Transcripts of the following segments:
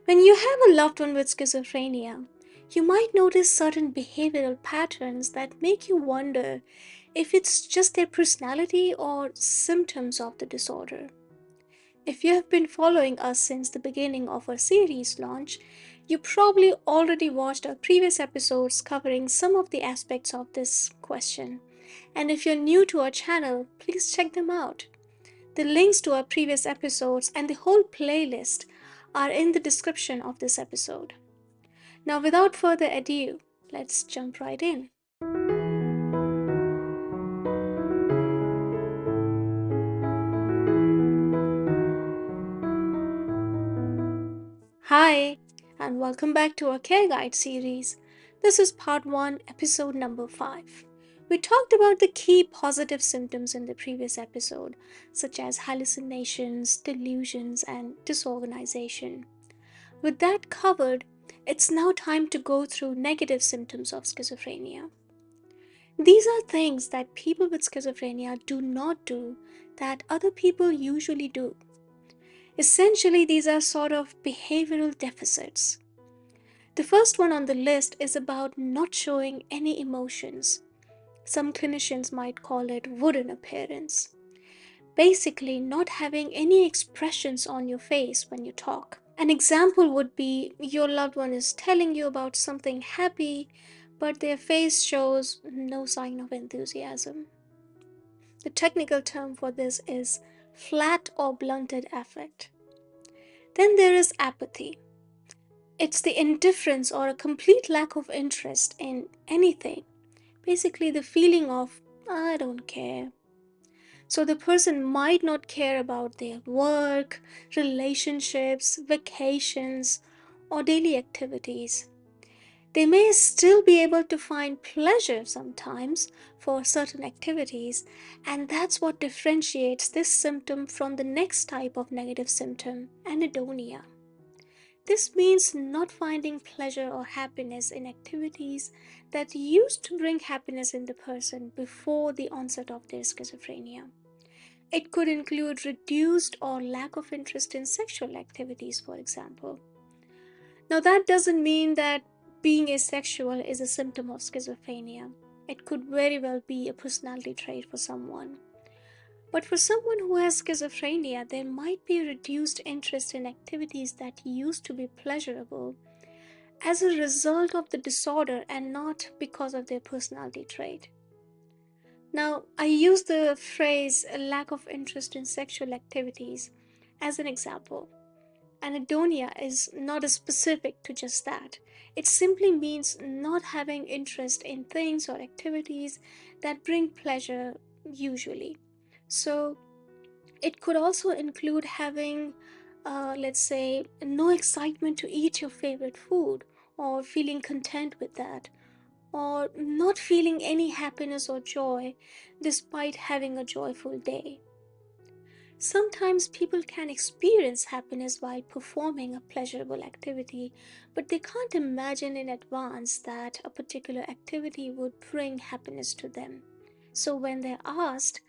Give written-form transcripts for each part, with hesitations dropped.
When you have a loved one with schizophrenia, you might notice certain behavioral patterns that make you wonder if it's just their personality or symptoms of the disorder. If you have been following us since the beginning of our series launch, you probably already watched our previous episodes covering some of the aspects of this question. And if you're new to our channel, please check them out. The links to our previous episodes and the whole playlist are in the description of this episode. Now, without further ado, let's jump right in. Hi, and welcome back to our Care Guide series. This is part 1, episode number 5. We talked about the key positive symptoms in the previous episode, such as hallucinations, delusions, and disorganization. With that covered, it's now time to go through negative symptoms of schizophrenia. These are things that people with schizophrenia do not do that other people usually do. Essentially, these are sort of behavioral deficits. The first one on the list is about not showing any emotions. Some clinicians might call it wooden appearance. Basically, not having any expressions on your face when you talk. An example would be your loved one is telling you about something happy, but their face shows no sign of enthusiasm. The technical term for this is flat or blunted affect. Then there is apathy. It's the indifference or a complete lack of interest in anything. Basically, the feeling of, I don't care. So the person might not care about their work, relationships, vacations, or daily activities. They may still be able to find pleasure sometimes for certain activities, and that's what differentiates this symptom from the next type of negative symptom, anhedonia. This means not finding pleasure or happiness in activities that used to bring happiness in the person before the onset of their schizophrenia. It could include reduced or lack of interest in sexual activities, for example. Now, that doesn't mean that being asexual is a symptom of schizophrenia. It could very well be a personality trait for someone. But for someone who has schizophrenia, there might be reduced interest in activities that used to be pleasurable as a result of the disorder and not because of their personality trait. Now, I use the phrase lack of interest in sexual activities as an example. Anhedonia is not as specific to just that. It simply means not having interest in things or activities that bring pleasure usually. So, it could also include having, let's say, no excitement to eat your favorite food or feeling content with that, or not feeling any happiness or joy despite having a joyful day. Sometimes people can experience happiness while performing a pleasurable activity, but they can't imagine in advance that a particular activity would bring happiness to them. So when they're asked,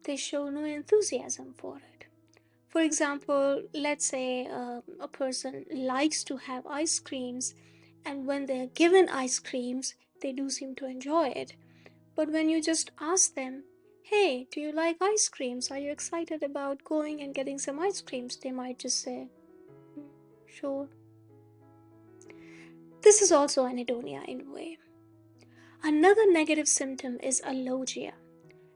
they show no enthusiasm for it. For example, let's say a person likes to have ice creams, and when they're given ice creams, they do seem to enjoy it. But when you just ask them, hey, do you like ice creams? Are you excited about going and getting some ice creams? They might just say, "Hmm, sure." This is also anhedonia in a way. Another negative symptom is alogia.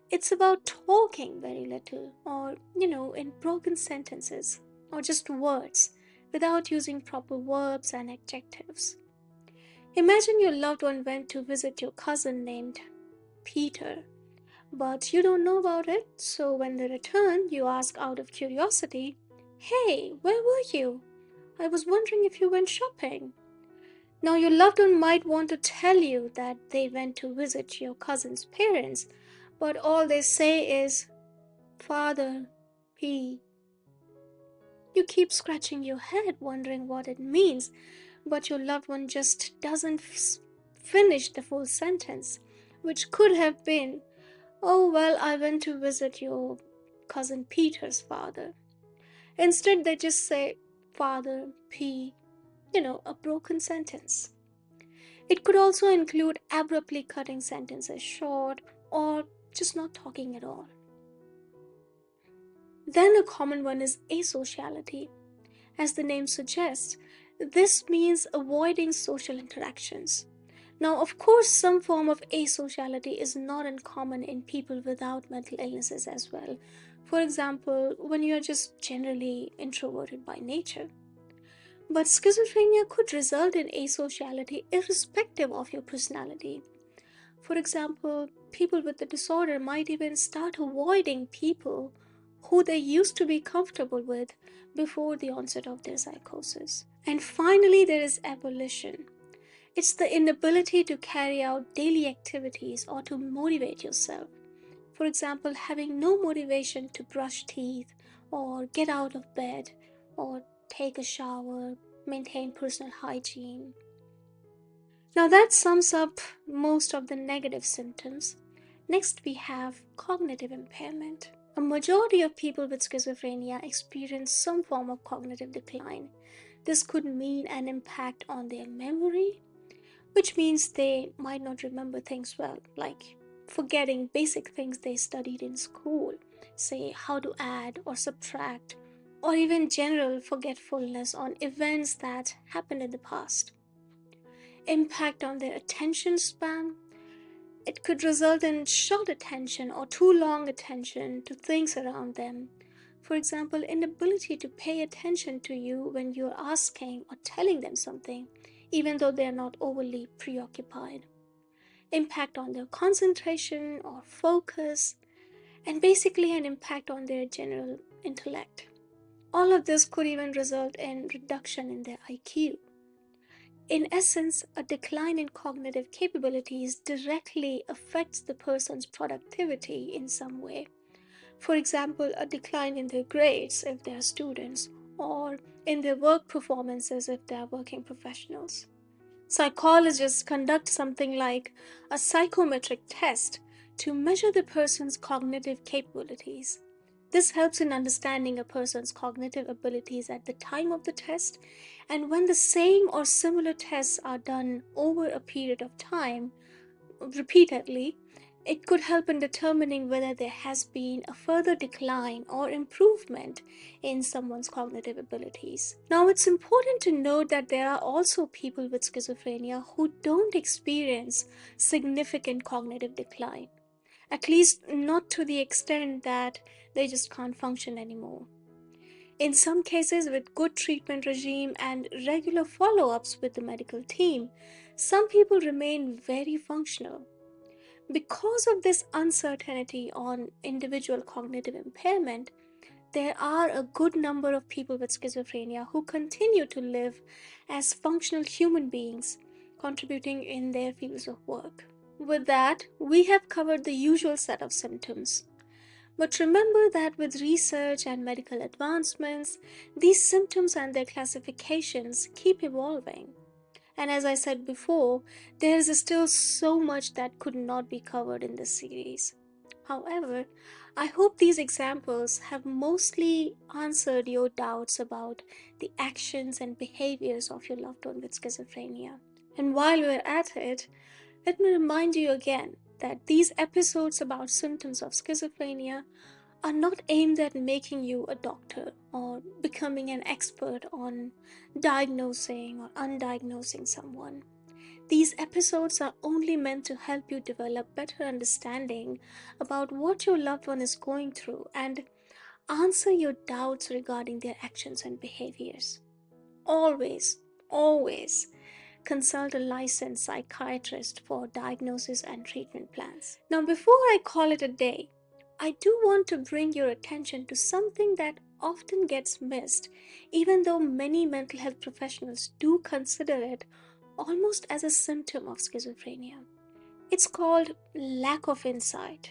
It's about talking very little, or, in broken sentences, or just words, without using proper verbs and adjectives. Imagine your loved one went to visit your cousin named Peter, but you don't know about it, so when they return, you ask out of curiosity, hey, where were you? I was wondering if you went shopping. Now, your loved one might want to tell you that they went to visit your cousin's parents, but all they say is, Father, P. You keep scratching your head wondering what it means, but your loved one just doesn't finish the full sentence, which could have been, oh, well, I went to visit your cousin Peter's father. Instead, they just say, Father, P. a broken sentence. It could also include abruptly cutting sentences short or just not talking at all. Then a common one is asociality. As the name suggests, this means avoiding social interactions. Now, of course, some form of asociality is not uncommon in people without mental illnesses as well. For example, when you are just generally introverted by nature. But schizophrenia could result in asociality irrespective of your personality. For example, people with the disorder might even start avoiding people who they used to be comfortable with before the onset of their psychosis. And finally, there is abolition. It's the inability to carry out daily activities or to motivate yourself. For example, having no motivation to brush teeth or get out of bed or take a shower, maintain personal hygiene. Now that sums up most of the negative symptoms. Next, we have cognitive impairment. A majority of people with schizophrenia experience some form of cognitive decline. This could mean an impact on their memory, which means they might not remember things well, like forgetting basic things they studied in school, say how to add or subtract, or even general forgetfulness on events that happened in the past. Impact on their attention span. It could result in short attention or too long attention to things around them. For example, inability to pay attention to you when you're asking or telling them something, even though they're not overly preoccupied. Impact on their concentration or focus, and basically an impact on their general intellect. All of this could even result in reduction in their IQ. In essence, a decline in cognitive capabilities directly affects the person's productivity in some way. For example, a decline in their grades if they are students, or in their work performances if they are working professionals. Psychologists conduct something like a psychometric test to measure the person's cognitive capabilities. This helps in understanding a person's cognitive abilities at the time of the test, and when the same or similar tests are done over a period of time, repeatedly, it could help in determining whether there has been a further decline or improvement in someone's cognitive abilities. Now, it's important to note that there are also people with schizophrenia who don't experience significant cognitive decline, at least not to the extent that they just can't function anymore. In some cases, with good treatment regime and regular follow-ups with the medical team, some people remain very functional. Because of this uncertainty on individual cognitive impairment, there are a good number of people with schizophrenia who continue to live as functional human beings, contributing in their fields of work. With that, we have covered the usual set of symptoms. But remember that with research and medical advancements, these symptoms and their classifications keep evolving. And as I said before, there is still so much that could not be covered in this series. However, I hope these examples have mostly answered your doubts about the actions and behaviors of your loved one with schizophrenia. And while we're at it, let me remind you again that these episodes about symptoms of schizophrenia are not aimed at making you a doctor or becoming an expert on diagnosing or undiagnosing someone. These episodes are only meant to help you develop better understanding about what your loved one is going through and answer your doubts regarding their actions and behaviors. Always, always consult a licensed psychiatrist for diagnosis and treatment plans. Now, before I call it a day, I do want to bring your attention to something that often gets missed, even though many mental health professionals do consider it almost as a symptom of schizophrenia. It's called lack of insight.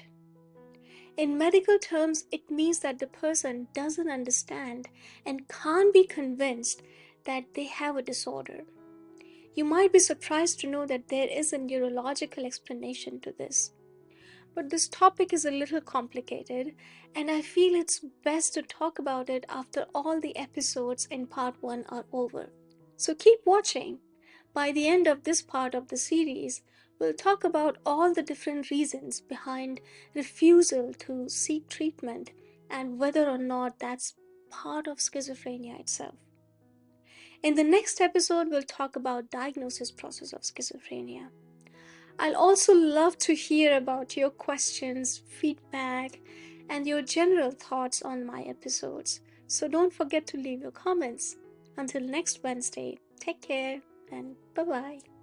In medical terms, it means that the person doesn't understand and can't be convinced that they have a disorder. You might be surprised to know that there is a neurological explanation to this. But this topic is a little complicated, and I feel it's best to talk about it after all the episodes in part 1 are over. So keep watching. By the end of this part of the series, we'll talk about all the different reasons behind refusal to seek treatment and whether or not that's part of schizophrenia itself. In the next episode, we'll talk about diagnosis process of schizophrenia. I'll also love to hear about your questions, feedback, and your general thoughts on my episodes. So don't forget to leave your comments. Until next Wednesday, take care and bye-bye.